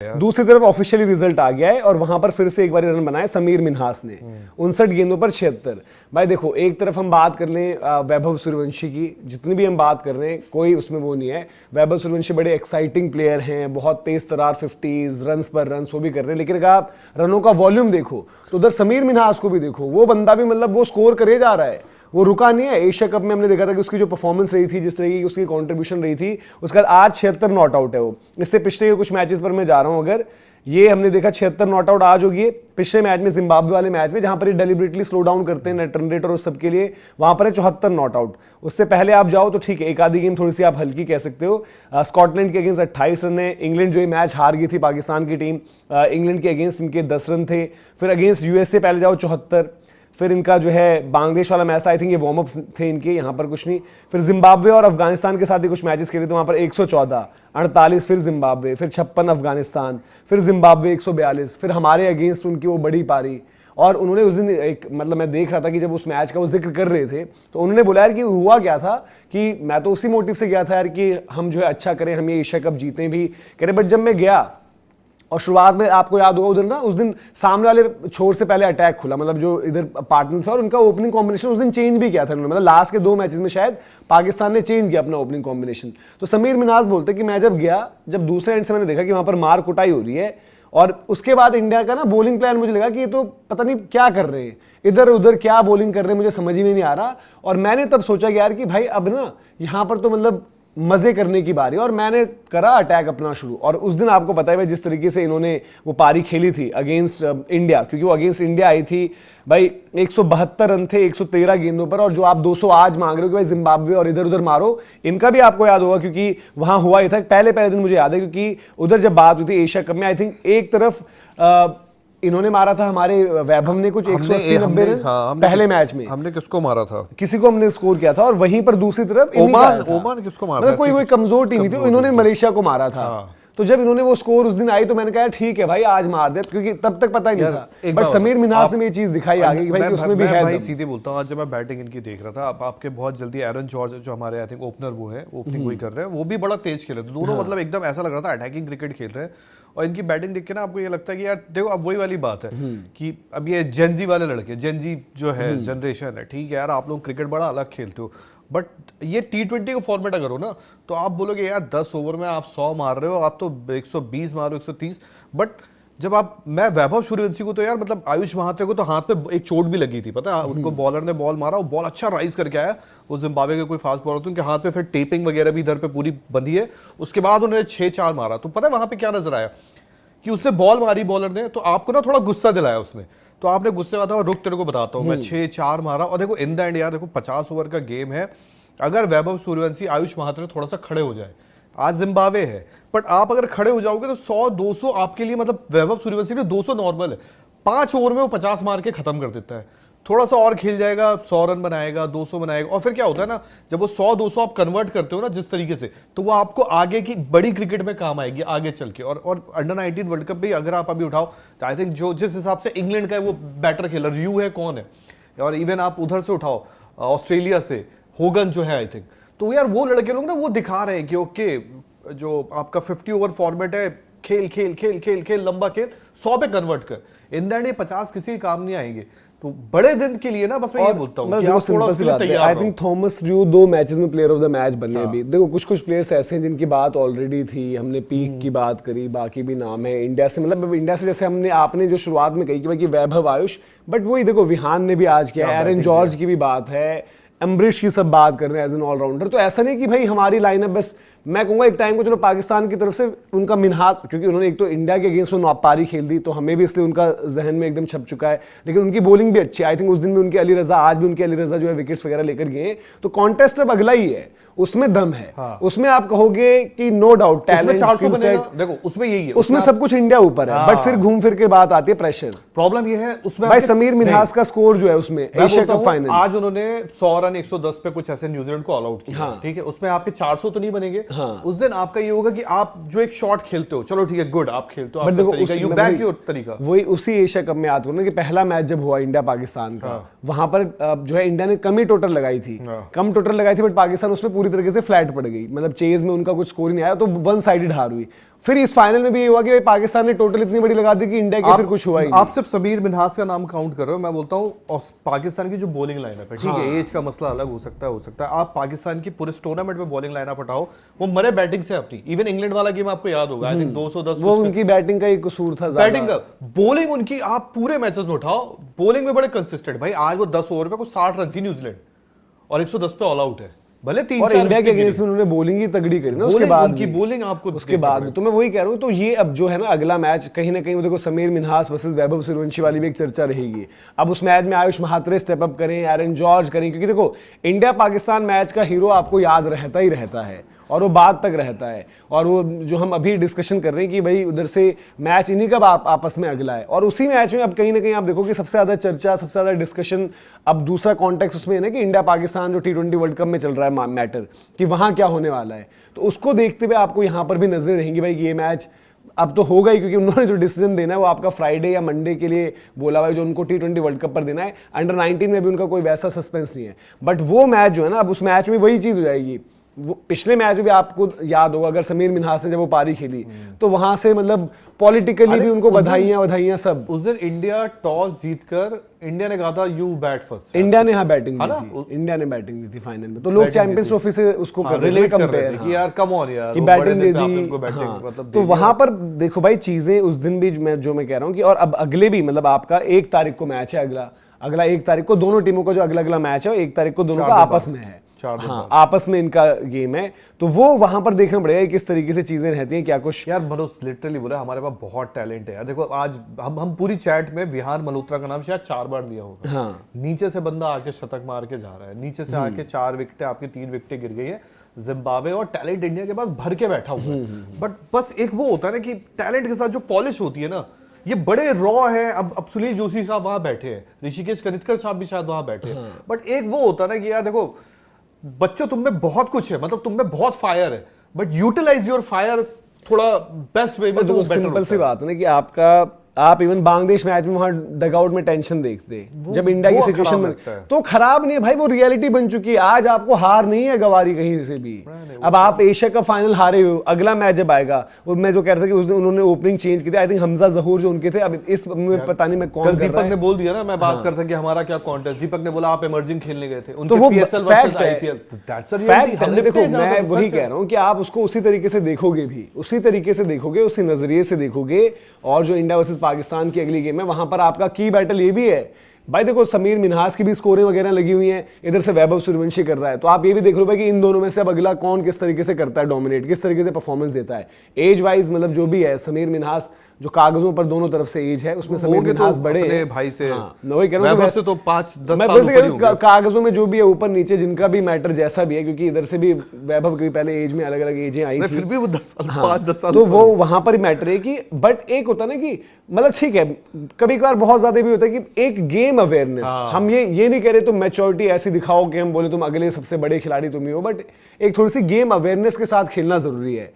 दूसरी तरफ officially result आ गया है और वहां पर फिर से एक बार रन बनाए समीर मिन्हास ने 59 गेंदों पर 76। भाई देखो, एक तरफ हम बात कर लें वैभव सूर्यवंशी की, जितनी भी हम बात कर रहे हैं कोई उसमें वो नहीं है। वैभव सूर्यवंशी बड़े एक्साइटिंग प्लेयर हैं, बहुत तेज तरार 50s रन्स पर रन्स वो भी कर रहे हैं, लेकिन अगर आप रनों का वॉल्यूम देखो तो उधर समीर मिन्हास को भी देखो, वो बंदा भी मतलब वो स्कोर करे जा रहा है, वो रुका नहीं है। एशिया कप में हमने देखा था कि उसकी जो परफॉर्मेंस रही थी, जिस तरह की उसकी कंट्रीब्यूशन रही थी, उसके बाद आज 76 नॉट आउट है वो। इससे पिछले कुछ मैचेस पर मैं जा रहा हूं, अगर ये हमने देखा 76 नॉट आउट आज होगी। पिछले मैच में जिम्बाब्वे वाले मैच में जहां पर ये डेलिबरेटली स्लो डाउन करते हैं नेट रन रेट और उस सब के लिए, वहां पर है 74 नॉट आउट। उससे पहले आप जाओ तो ठीक है, एक आधी गेम थोड़ी सी आप हल्की कह सकते हो। स्कॉटलैंड के अगेंस्ट 28 रन है। इंग्लैंड जो ये मैच हार गई थी पाकिस्तान की टीम, इंग्लैंड के अगेंस्ट इनके 10 रन थे। फिर अगेंस्ट यूएसए पहले जाओ 74। फिर इनका जो है बांग्लादेश वाला मैच, आई थिंक ये वार्म अप थे इनके, यहाँ पर कुछ नहीं। फिर जिम्बाब्वे और अफगानिस्तान के साथ ही कुछ मैचेस खेले थे, वहाँ पर 114, 48 फिर जिम्बाब्वे, फिर 56 अफगानिस्तान, फिर जिम्बाब्वे 142, फिर हमारे अगेंस्ट उनकी वो बड़ी पारी। और उन्होंने उस दिन एक मतलब मैं देख रहा था कि जब उस मैच का वो जिक्र कर रहे थे तो उन्होंने बोला यार कि हुआ क्या था, कि मैं तो उसी मोटिव से गया था यार कि हम जो है अच्छा करें, हम ये एशिया कप जीतें भी कह रहे। बट जब मैं गया और शुरुआत में आपको याद होगा उधर ना, उस दिन सामने वाले छोर से पहले अटैक खुला, मतलब जो इधर पार्टनर था, और उनका ओपनिंग कॉम्बिनेशन उस दिन चेंज भी किया था उन्होंने, मतलब लास्ट के 2 मैचेस में शायद पाकिस्तान ने चेंज किया अपना ओपनिंग कॉम्बिनेशन। तो समीर मिन्हास बोलते कि मैं जब गया, जब दूसरे एंड से मैंने देखा कि वहां पर मार कुटाई हो रही है, और उसके बाद इंडिया का ना बॉलिंग प्लान मुझे लगा कि ये तो पता नहीं क्या कर रहे हैं, इधर उधर क्या बॉलिंग कर रहे हैं, मुझे समझ ही में नहीं आ रहा। और मैंने तब सोचा कि यार कि भाई अब ना यहाँ पर तो मतलब मजे करने की बारी, और मैंने करा अटैक अपना शुरू। और उस दिन आपको पता है जिस तरीके से इन्होंने वो पारी खेली थी अगेंस्ट इंडिया, क्योंकि वो अगेंस्ट इंडिया आई थी भाई, 172 रन थे 113 गेंदों पर, और जो आप 200 आज मांग रहे हो कि भाई जिम्बाब्वे और इधर उधर मारो, इनका भी आपको याद होगा क्योंकि वहां हुआ ही था पहले दिन, मुझे याद है क्योंकि उधर जब बात हुई थी एशिया कप में, आई थिंक एक तरफ इन्होंने मारा था हमारे वैभव ने कुछ 180-90 रन पहले मैच में। हमने किसको मारा था? किसी को हमने स्कोर किया था, और वहीं पर दूसरी तरफ ओमान किसको मारा था? मतलब कोई कमजोर टीम थी, इन्होंने मलेशिया को मारा था। तो जब इन्होंने वो स्कोर उस दिन आई तो मैंने कहा ठीक है भाई आज मार दे, क्योंकि तब तक पता ही नहीं था। बट समीर मिन्हास ने ये चीज दिखाई आगे कि भाई उसमें भी है। भाई सीधे बोलता हूं, आज जब मैं बैटिंग इनकी देख रहा था, आपके बहुत जल्दी एरन जॉर्ज जो हमारे आई थिंक ओपनर वो है, ओपनिंग वही कर रहे हैं, वो भी बड़ा तेज खेल रहे थे दोनों, मतलब एकदम ऐसा लग रहा था अटैकिंग क्रिकेट खेल रहे हैं। और इनकी बैटिंग देख के ना आपको ये लगता है कि यार देखो, अब वही वाली बात है कि अब ये जेनजी वाले लड़के, जेनजी जो है जनरेशन है, ठीक है यार आप लोग क्रिकेट बड़ा अलग खेलते हो, बट ये T20 का फॉर्मेट अगर हो ना तो आप बोलोगे यार 10 ओवर में आप 100 मार रहे हो, आप तो 120 मार रहे हो, 130। बट जब मैं वैभव सूर्यवंशी को तो यार मतलब आयुष महात्रे को तो हाथ पे एक चोट भी लगी थी, पता है उनको, बॉलर ने बॉल मारा, वो बॉल अच्छा राइज करके आया, वो जिम्बाब्वे के कोई फास्ट बॉलर थे, उनके हाथ पे फिर टेपिंग वगैरह भी इधर पे पूरी बंधी है। उसके बाद उन्होंने 6-4 मारा, तो पता है वहां पे क्या नजर आया कि उसने बॉल मारी बॉलर ने, तो आपको ना थोड़ा गुस्सा दिलाया उसने, तो आपने गुस्से में था, रुक तेरे को बताता हूँ मैं 6-4 मारा। और देखो इन द एंड यार देखो 50 ओवर का गेम है, अगर वैभव सूर्यवंशी आयुष महात्रे थोड़ा सा खड़े हो जाए, आज जिम्बाब्वे है, बट आप अगर खड़े हो जाओगे तो 100-200 आपके लिए, मतलब वैभव सूर्यवंशी ने 200 नॉर्मल है, 5 ओवर में वो 50 मार के खत्म कर देता है। थोड़ा सा और खेल जाएगा, 100 रन बनाएगा, 200 बनाएगा, और फिर क्या होता है ना, जब वो 100-200 आप कन्वर्ट करते हो ना जिस तरीके से, तो वो आपको आगे की बड़ी क्रिकेट में काम आएगी आगे चल के। और अंडर 19 वर्ल्ड कप भी अगर आप अभी उठाओ तो आई थिंक जो जिस हिसाब से इंग्लैंड का है वो बेटर खेलर यू है कौन है, और इवन आप उधर से उठाओ ऑस्ट्रेलिया से होगन जो है आई थिंक, तो यार वो लड़के लोग ना वो दिखा रहे हैं कि ओके जो आपका 50 ओवर फॉर्मेट है, खेल खेल खेल खेल खेल लंबा खेल, 100 पे कन्वर्ट कर, इन द एंड 50 किसी काम नहीं आएंगे। तो बड़े दिन के लिए ना बस मैं ये बोलता हूँ कि आप थोड़ा उसके लिए तैयार रहो। आई थिंक थॉमस र्यू 2 मैचेस में प्लेयर ऑफ द मैच बने अभी। देखो कुछ प्लेयर्स ऐसे हैं जिनकी बात ऑलरेडी थी, हमने पीक की बात करी, बाकी भी नाम है इंडिया से, मतलब इंडिया से जैसे हमने आपने जो शुरुआत में कही कि भाई वैभव आयुष, बट वही देखो विहान ने भी आज किया, एरन जॉर्ज की भी बात है, अम्बरीश की सब बात कर रहे हैं एज एन ऑलराउंडर। तो ऐसा नहीं कि भाई हमारी लाइनअप बस, मैं कहूंगा एक टाइम को चलो पाकिस्तान की तरफ से उनका मिन्हास, क्योंकि उन्होंने एक तो इंडिया के अगेंस्ट वो पारी खेल दी तो हमें भी इसलिए उनका जहन में एकदम छप चुका है, लेकिन उनकी बॉलिंग भी अच्छी है। आई थिंक उस दिन भी उनके अली रजा, आज भी उनके अली रजा जो है विकेट्स वगैरह लेकर गए, तो कॉन्टेस्ट अब अगला ही है, उसमें दम है। हाँ। उसमें आप कहोगे कि no doubt talent, skill set, देखो उसमें यही है, उसमें सब कुछ इंडिया ऊपर है। बट फिर घूम फिर के बात आती है प्रेशर। प्रॉब्लम ये है उसमें भाई समीर मिन्हास का स्कोर जो है उसमें एशिया कप फाइनल, आज उन्होंने 100 रन 110 पे कुछ ऐसे न्यूजीलैंड को ऑल आउट किया, ठीक है, उसमें आपके 400 तो नहीं बनेंगे, हाँ। उस दिन आपका ये होगा कि आप जो एक शॉट खेलते हो, चलो ठीक है, गुड, आप खेलते हो, बट आपका देखो तरीका, यू बैक योर तरीका। वही उसी एशिया कप में याद करो ना कि पहला मैच जब हुआ इंडिया पाकिस्तान का, वहां पर जो है इंडिया ने कम ही टोटल लगाई थी, कम टोटल लगाई थी, बट पाकिस्तान उसमें पूरी तरीके से फ्लैट पड़ गई, मतलब चेज में उनका कुछ स्कोर ही नहीं आया, तो वन साइडेड हार हुई। फिर इस फाइनल में भी ये हुआ कि पाकिस्तान ने टोटल इतनी बड़ी लगा दी कि इंडिया के फिर कुछ हुआ ही नहीं। आप सिर्फ समीर मिन्हास का नाम काउंट कर रहे हो, मैं बोलता हूँ पाकिस्तान की जो बॉलिंग लाइनअप है, ठीक है, एज का मसला अलग हो सकता है, आप पाकिस्तान की पूरे टूर्नामेंट में बॉलिंग लाइनअप हटाओ, वो मरे बैटिंग से अपनी। इवन इंग्लैंड वाला गेम आपको याद होगा, आई थिंक 210 वो उनकी बैटिंग का ही कसूर था, बैटिंग का। बॉलिंग उनकी आप पूरे मैचेस में उठाओ, बॉलिंग में बड़े कंसिस्टेंट। भाई आज वो 10 ओवर पे कुछ 60 रन थी न्यूजीलैंड, और 110 पे ऑल आउट है, भले 3-4 और इंडिया के अगेंस्ट में उन्होंने बॉलिंग ही तगड़ी करी ना उसके बाद उनकी बॉलिंग आपको उसके बाद में। तो मैं वही कह रहा हूँ, तो ये अब जो है ना अगला मैच कहीं ना कहीं देखो समीर मिन्हास वर्सेस वैभव सूर्यवंशी वाली भी एक चर्चा रहेगी। अब उस मैच में आयुष महात्रे स्टेप अप करें, एरन जॉर्ज करें, क्योंकि देखो इंडिया पाकिस्तान मैच का हीरो आपको याद रहता ही रहता है और वो बाद तक रहता है। और वो जो हम अभी डिस्कशन कर रहे हैं कि भाई उधर से मैच इन्हीं का आपस में अगला है, और उसी मैच में अब कहीं ना कहीं आप देखो कि सबसे ज्यादा चर्चा, सबसे ज्यादा डिस्कशन, अब दूसरा कॉन्टेक्स्ट उसमें है ना कि इंडिया पाकिस्तान जो T20 वर्ल्ड कप में चल रहा है मैटर, कि वहां क्या होने वाला है। तो उसको देखते हुए आपको यहां पर भी नजर रहेंगी भाई कि ये मैच अब तो होगा ही, क्योंकि उन्होंने जो डिसीजन देना है वो आपका फ्राइडे या मंडे के लिए बोला हुआ है, जो उनको T20 वर्ल्ड कप पर देना है। अंडर 19 में भी उनका कोई वैसा सस्पेंस नहीं है, बट वो मैच जो है ना, अब उस मैच में वही चीज हो जाएगी। वो पिछले मैच में भी आपको याद होगा, अगर समीर मिन्हास ने जब वो पारी खेली तो वहां से मतलब पॉलिटिकली भी उनको बधाइयां सब। उस दिन इंडिया टॉस जीतकर इंडिया ने कहा था यू बैट फर्स्ट, इंडिया ने बैटिंग दी थी, इंडिया ने बैटिंग दी थी फाइनल में, तो लोग चैंपियंस ट्रॉफी से उसको रिलेट कंपेयर कि यार कम ऑन यार कि बैटिंग दे दी, मतलब तो वहां पर देखो भाई चीजें उस दिन भी मैं कह रहा हूँ कि, और अब अगले भी मतलब आपका 1 तारीख को मैच है, अगला 1 तारीख को दोनों टीमों का जो अगला मैच है 1 तारीख को दोनों का आपस में है, हाँ आपस में इनका गेम है, तो वो वहां पर देखना पड़ेगा किस तरीके से चीजें रहती हैं, क्या कुछ। यार मनोज लिटरली बोला हमारे पास बहुत टैलेंट है यार। देखो आज हम पूरी चैट में विहान मल्होत्रा का नाम शायद 4 बार लिया होगा, हाँ। नीचे से बंदा आके शतक मार के जा रहा है, नीचे से आके 4 विकेटें, आपकी 3 विकेटें गिर गई है। जिम्बाब्वे और टैलेंट इंडिया के पास भर के बैठा हुआ है, बट बस एक वो होता है ना कि टैलेंट के साथ जो पॉलिश होती है ना, ये बड़े रॉ है। अब सुनील जोशी साहब वहां बैठे हैं, ऋषिकेश कनितकर साहब भी शायद वहां बैठे हैं, बट एक वो होता है ना कि यार देखो बच्चों तुम में बहुत कुछ है, मतलब तुम में बहुत फायर है, बट यूटिलाइज योर फायर थोड़ा बेस्ट वे में। तो सिंपल सी बात है ना कि आप इवन बांग्लादेश मैच में वहां डगआउट में टेंशन देखते जब इंडिया की सिचुएशन में, तो खराब नहीं है भाई, वो रियलिटी बन चुकी है। आज आपको हार नहीं है गवारी कहीं से भी। अब आप एशिया का फाइनल हारे हो, अगला मैच जब आएगा, मैं जो कह रहा था कि उस दिन उन्होंने ओपनिंग चेंज की थी, आई थिंक हमजा जहूर जो उनके थे, अब इस में पता नहीं मैं कौन कर रहा है। दीपक ने बोल दिया ना, मैं बात करता कि हमारा क्या कॉन्टेस्ट, दीपक ने बोला आप इमर्जिंग खेलने गए थे, तो वो फैक्ट है। देखो मैं वही कह रहा हूँ कि आप उसको उसी तरीके से देखोगे भी, उसी तरीके से देखोगे, उसी नजरिए से देखोगे। और जो इंडिया वर्सेस पाकिस्तान की अगली गेम है, वहां पर आपका की बैटल ये भी है भाई, देखो समीर मिन्हास की भी स्कोरें वगैरह लगी हुई हैं, इधर से वैभव सूर्यवंशी कर रहा है, तो आप ये भी देख लो भाई कि इन दोनों में से अब अगला कौन किस तरीके से करता है डोमिनेट, किस तरीके से परफॉर्मेंस देता है। एज वाइज मतलब जो भी है, समीर मिन्हास जो कागजों पर दोनों तरफ से एज है उसमें समीर मिन्हास बड़े हैं भाई से, मैं वही कह रहा हूं वैसे तो 5-10 साल ऊपर ही कागजों में जो भी है ऊपर नीचे जिनका भी मैटर जैसा भी है, क्योंकि इधर से भी वैभव की पहले एज में अलग अलग एजें आई थी, फिर भी वो 10 साल 5-10 साल तो वो वहां पर मैटर है कि, बट एक होता ना कि मतलब ठीक है कभी कभार बहुत ज्यादा भी होता है कि एक गेम अवेयरनेस, हम ये नहीं कह रहे तुम मैच्योरिटी ऐसी दिखाओ कि हम बोले तुम अगले सबसे बड़े खिलाड़ी तुम ही हो, बट एक थोड़ी सी गेम अवेयरनेस के साथ खेलना जरूरी है।